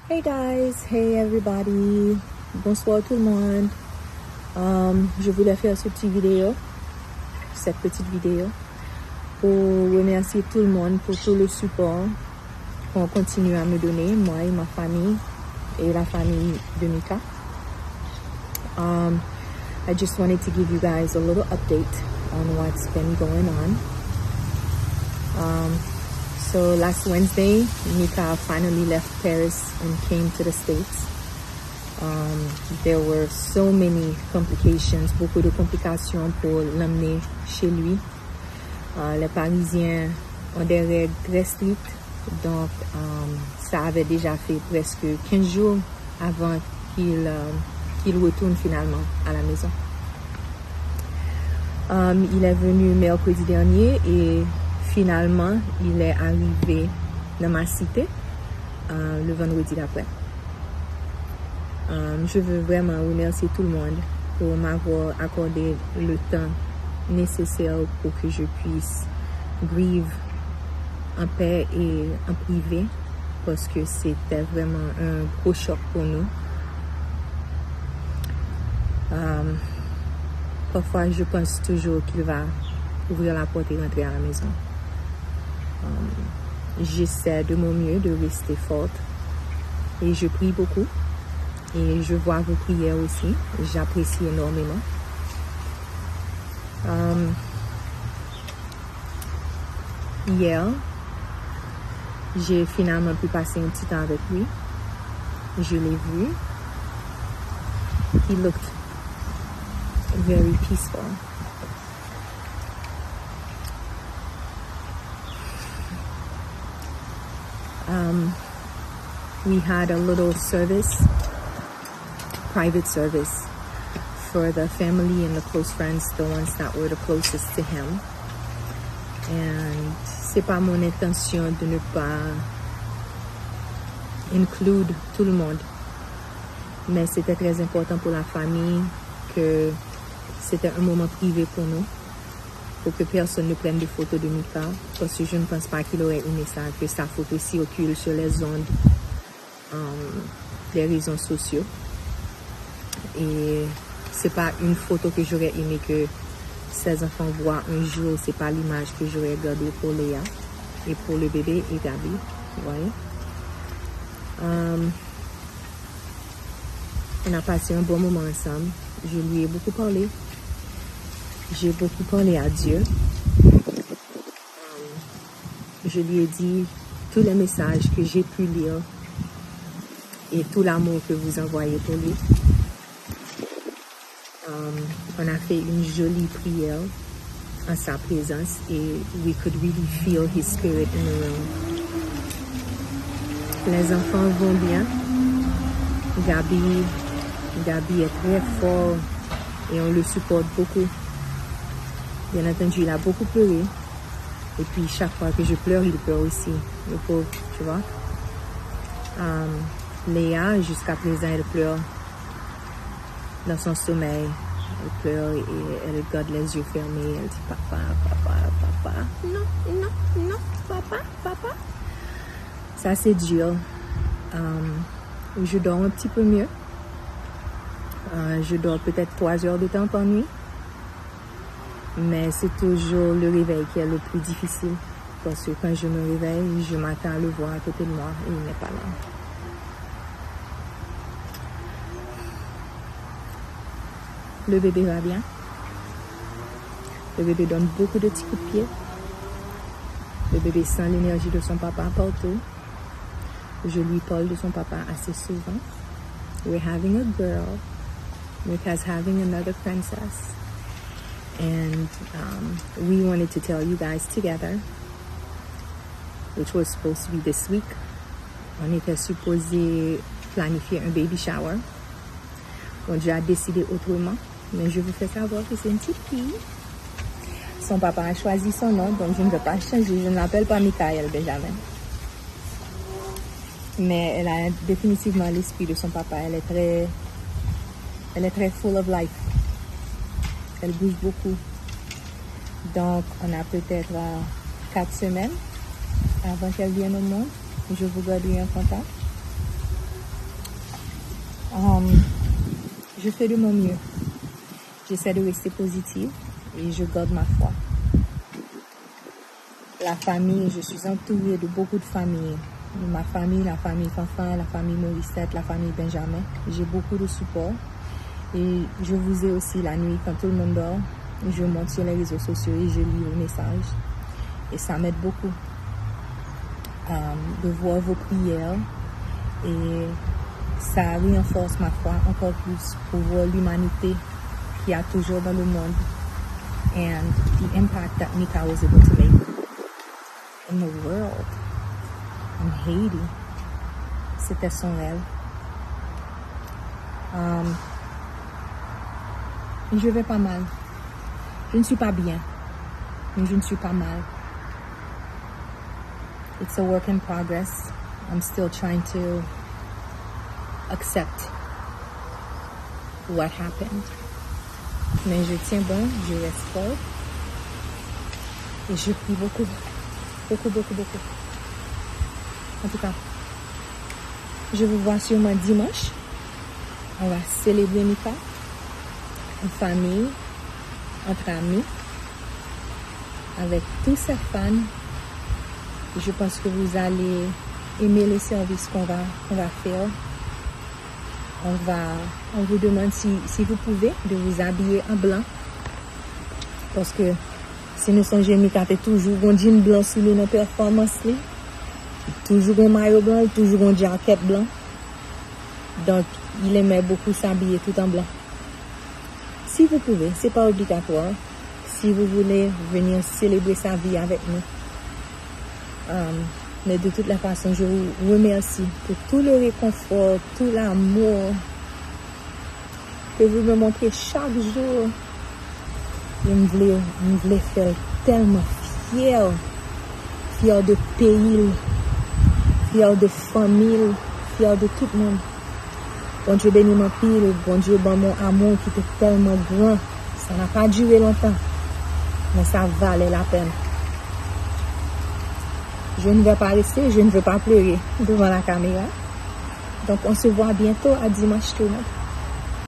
Hey guys, hey everybody, bonsoir tout le monde. Je voulais faire cette petite vidéo pour remercier tout le monde pour tout le support qu'on continue à me donner, moi et ma famille et la famille de Mika. I just wanted to give you guys a little update on what's been going on. So last Wednesday, Mika finally left Paris and came to the States. There were so many complications, beaucoup de complications pour l'emmener chez lui. Les Parisiens ont des règles très strictes, donc ça avait déjà fait presque 15 jours avant qu'il retourne finalement à la maison. Il est venu mercredi dernier et finalement, il est arrivé dans ma cité le vendredi d'après. Je veux vraiment remercier tout le monde pour m'avoir accordé le temps nécessaire pour que je puisse vivre en paix et en privé parce que c'était vraiment un gros choc pour nous. Parfois, je pense toujours qu'il va ouvrir la porte et rentrer à la maison. J'essaie de mon mieux de rester forte et je prie beaucoup et je vois vos prières aussi, j'apprécie énormément. Hier, j'ai finalement pu passer un petit temps avec lui. Je l'ai vu. He looked very peaceful. We had a little private service for the family and the close friends, the ones that were the closest to him. And c'est pas mon intention de ne pas inclure tout le monde. Mais c'était très important pour la famille que c'était un moment privé pour nous. Pour que personne ne prenne de photos de Mika, parce que je ne pense pas qu'il aurait aimé ça, que sa photo circule sur les ondes des réseaux sociaux. Et c'est pas une photo que j'aurais aimé que ses enfants voient un jour, c'est pas l'image que j'aurais gardée pour Léa et pour le bébé et Gabi, vous voyez. On a passé un bon moment ensemble, je lui ai beaucoup parlé. J'ai beaucoup parlé à Dieu. Je lui ai dit tous les messages que j'ai pu lire et tout l'amour que vous envoyez pour lui. On a fait une jolie prière en sa présence et we could really feel his spirit in the room. Les enfants vont bien. Gabi est très fort et on le supporte beaucoup. Bien entendu, il a beaucoup pleuré. Et puis, chaque fois que je pleure, il pleure aussi. Le pauvre, tu vois. Léa, jusqu'à présent, elle pleure dans son sommeil. Elle pleure et elle garde les yeux fermés. Elle dit papa, papa, papa. Non, papa. Ça, c'est dur. Je dors un petit peu mieux. Je dors peut-être 3 heures de temps par nuit. Mais c'est toujours le réveil qui est le plus difficile. Parce que quand je me réveille, je m'attends à le voir à côté de moi et il n'est pas là. Le bébé va bien. Le bébé donne beaucoup de petits coups de pied. Le bébé sent l'énergie de son papa partout. Je lui parle de son papa assez souvent. We're having a girl. Mika's having another princess. And we wanted to tell you guys together, which was supposed to be this week. On était supposé planifier un baby shower. Bon, Dieu a décidé autrement, mais je vous fais savoir que c'est une petite fille. Son papa a choisi son nom, donc je ne vais pas changer. Je ne l'appelle pas Michael Benjamin. Mais elle a définitivement l'esprit de son papa. Elle est très full of life. Elle bouge beaucoup. Donc, on a peut-être 4 semaines avant qu'elle vienne au monde. Je vous garderai en contact. Je fais de mon mieux. J'essaie de rester positive et je garde ma foi. La famille, je suis entourée de beaucoup de familles. Ma famille, la famille Fanfan, la famille Morissette, la famille Benjamin. J'ai beaucoup de support. Et je vous ai aussi la nuit, quand tout le monde dort, je monte sur les réseaux sociaux et je lis vos messages. Et ça m'aide beaucoup de voir vos prières. Et ça renforce ma foi encore plus pour voir l'humanité qu'il y a toujours dans le monde. And the impact that Mika was able to make in the world. En Haiti. C'était son rêve. Je vais pas mal. Je ne suis pas bien, mais je ne suis pas mal. It's a work in progress. I'm still trying to accept what happened. Mais je tiens bon, je reste fort. Et je prie beaucoup. Beaucoup, beaucoup, beaucoup. En tout cas, je vous vois sûrement dimanche. On va célébrer Mika en famille, entre amis, avec tous ses fans. Je pense que vous allez aimer le service qu'on va faire. On vous demande si vous pouvez de vous habiller en blanc. Parce que si nous sommes Mika, c'est toujours un jean blanc sous nos performances. Toujours un maillot blanc, toujours un jacket blanc. Donc, il aimait beaucoup s'habiller tout en blanc. Si vous pouvez, c'est pas obligatoire. Si vous voulez venir célébrer sa vie avec nous. Mais de toute la façon, je vous remercie pour tout le réconfort, tout l'amour que vous me montrez chaque jour. Je me voulais faire tellement fier de pays, fier de famille, fier de tout le monde. Bon Dieu bénit mon pile, bon Dieu bon mon amour qui était tellement grand. Ça n'a pas duré longtemps, mais ça valait la peine. Je ne vais pas rester, je ne veux pas pleurer devant la caméra. Donc on se voit bientôt à dimanche tout le monde.